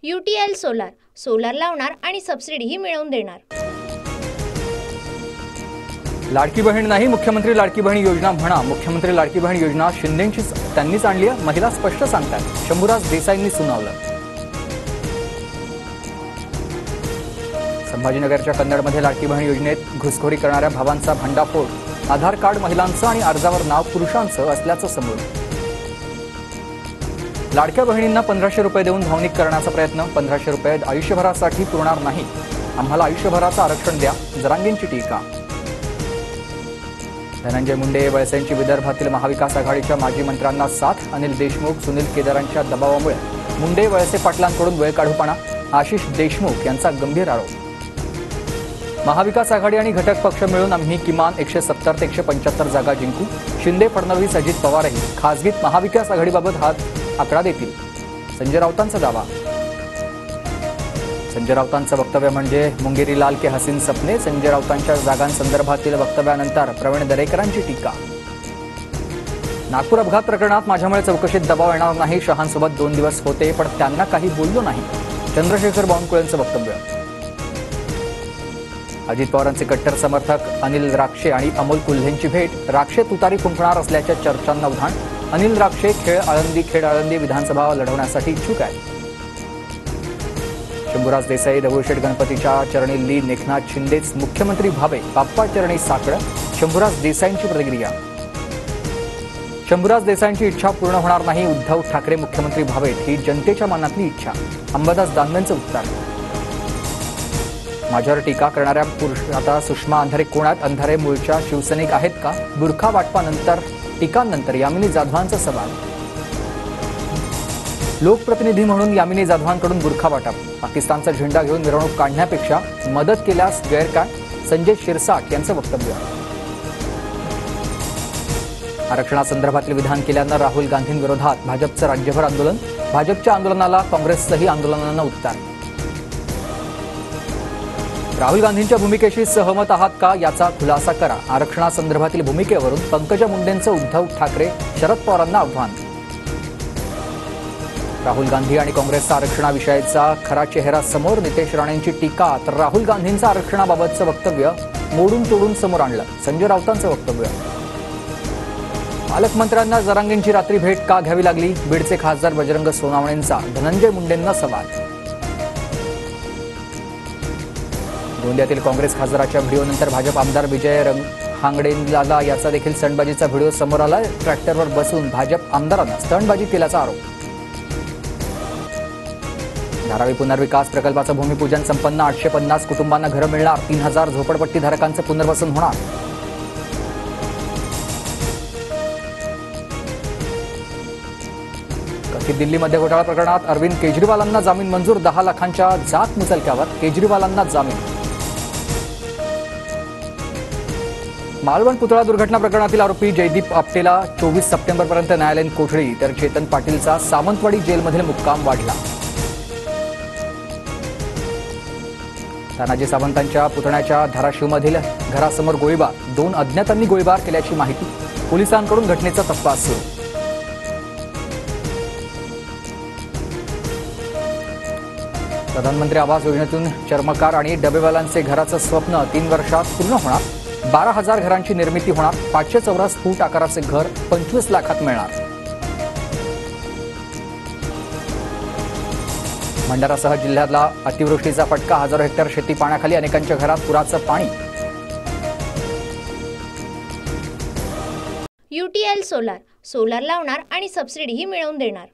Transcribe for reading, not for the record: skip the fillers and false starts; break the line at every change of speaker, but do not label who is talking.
UTL solar लावणार आणि सबसिडीही मिळवून देणार।
लाडकी बहीण नाही, मुख्यमंत्री लाडकी बहीण योजना म्हणा। मुख्यमंत्री लाडकी बहीण योजना शिंदेंची त्यांनीच आणली आहे, महिला स्पष्ट सांगतात। शंभूराज देसाईंनी सुनावलं। संभाजीनगरच्या कन्नडमध्ये लाडकी बहीण योजनेत घुसखोरी करणाऱ्या भावांचा भंडाफोड। आधार कार्ड महिलांचं आणि अर्जावर नाव पुरुषांचं असल्याचं समोर। लाडक्या बहिणींना 1500 रुपये देऊन भावनिक करण्याचा प्रयत्न। 1500 रुपये आयुष्यभरासाठी पुरणार नाही, आम्हाला आयुष्यभराचं आरक्षण द्या, जरांगेंची टीका। धनंजय मुंडे वळसेंची विदर्भातील महाविकास आघाडीच्या माजी मंत्र्यांना साथ। अनिल देशमुख सुनील केदारांच्या दबावामुळे मुंडे वळसे पाटलांकडून वेळकाढूपणा। आशिष देशमुख यांचा गंभीर आरोप। महाविकास आघाडी आणि घटक पक्ष मिळून आम्ही किमान 170 ते 175 जागा जिंकू। शिंदे फडणवीस अजित पवारही खासगीत महाविकास आघाडीबाबत हात आकडा देतील, संजय राऊतांचा दावा। संजय राऊतांचं वक्तव्य म्हणजे मुंगेरी लाल के हसीन सपने। संजय राऊतांच्या जागांसंदर्भातील वक्तव्यानंतर प्रवीण दरेकरांची टीका। नागपूर अपघात प्रकरणात माझ्यामुळे चौकशीत दबाव येणार नाही, शहांसोबत 2 दिवस होते पण त्यांना काही बोललो नाही, चंद्रशेखर बावनकुळेंचं वक्तव्य। अजित पवारांचे कट्टर समर्थक अनिल राक्षे आणि अमोल कुल्हेंची भेट। राक्षे तुतारी फुंकणार असल्याच्या चर्चांना उधाण। अनिल राक्षे खेड आळंदी विधानसभा लढवण्यासाठी इच्छुक आहेत। शंभूराज देसाई दगडूशेठ गणपतीच्या चरणी लीन, एकनाथ शिंदेच मुख्यमंत्री व्हावे, बाप्पा चरणी साकडं। शंभूराज देसाईंची प्रतिक्रिया। शंभूराज देसाईंची इच्छा पूर्ण होणार नाही, उद्धव ठाकरे मुख्यमंत्री व्हावेत ही जनतेच्या मनातली इच्छा, अंबादास दानवेंचं उत्तर। माझ्यावर टीका करणाऱ्या आता सुषमा अंधारे कोण आहेत? अंधारे मूळच्या शिवसैनिक आहेत का? बुरखा वाटपानंतर टीकांनंतर यामिनी जाधवांचा सवाल। लोकप्रतिनिधी म्हणून यामिनी जाधवांकडून बुरखा वाटप। पाकिस्तानचा झेंडा घेऊन मिरवणूक काढण्यापेक्षा मदत केल्यास गैर काय? संजय शिरसाट यांचं वक्तव्य। आरक्षणासंदर्भातील विधान केल्यानं राहुल गांधींविरोधात भाजपचं राज्यभर आंदोलन। भाजपच्या आंदोलनाला काँग्रेसचंही आंदोलनानं उत्तर। राहुल गांधींच्या भूमिकेशी सहमत आहात का याचा खुलासा करा। आरक्षणासंदर्भातील भूमिकेवरून पंकजा मुंडेंचं उद्धव ठाकरे शरद पवारांना आव्हान। राहुल गांधी आणि काँग्रेसचा आरक्षणाविषयीचा खरा चेहरा समोर। नितेश राणेंची टीका तर राहुल गांधींचं आरक्षणाबाबतचं वक्तव्य मोडून तोडून समोर आणलं, संजय राऊतांचं वक्तव्य। पालकमंत्र्यांना जरांगेंची रात्री भेट का घ्यावी लागली? बीडचे खासदार बजरंग सोनावणेंचा धनंजय मुंडेंना सवाल। गोंदियातील काँग्रेस खासदाराच्या व्हिडिओनंतर भाजप आमदार विजय हांगडेंला याचा देखील स्टंटबाजीचा व्हिडिओ समोर आला। ट्रॅक्टरवर बसून भाजप आमदारांना स्टंटबाजी केल्याचा आरोप। धारावी पुनर्विकास प्रकल्पाचं भूमिपूजन संपन्न। 850 कुटुंबांना घरं मिळणार। 3000 झोपडपट्टीधारकांचं पुनर्वसन होणार। कथित दिल्लीमध्ये घोटाळा प्रकरणात अरविंद केजरीवालांना जामीन मंजूर। 10 लाखांच्या जात मुचलक्यावर केजरीवालांना जामीन। मालवण पुतळा दुर्घटना प्रकरणातील आरोपी जयदीप आपटेला 24 सप्टेंबरपर्यंत न्यायालयीन कोठडी, तर चेतन पाटीलचा सावंतवाडी जेलमधील मुक्काम वाढला। तानाजी सावंतांच्या पुतण्याच्या धाराशिवमधील घरासमोर गोळीबार। 2 अज्ञातांनी गोळीबार केल्याची माहिती। पोलिसांकडून घटनेचा तपास सुरू। प्रधानमंत्री आवास योजनेतून चर्मकार आणि डबेवाल्यांचे घराचं स्वप्न 3 वर्षात पूर्ण होणार। 12,000 घरांची निर्मिती होणार। 500 चौरस फूट आकाराचे घर 25 लाखात मिळणार। भंडारासह जिल्ह्यातला अतिवृष्टीचा फटका। हजारो हेक्टर शेती पाण्याखाली, अनेकांच्या घरात पुराचं पाणी।
UTL सोलार लावणार आणि सबसिडीही मिळवून देणार।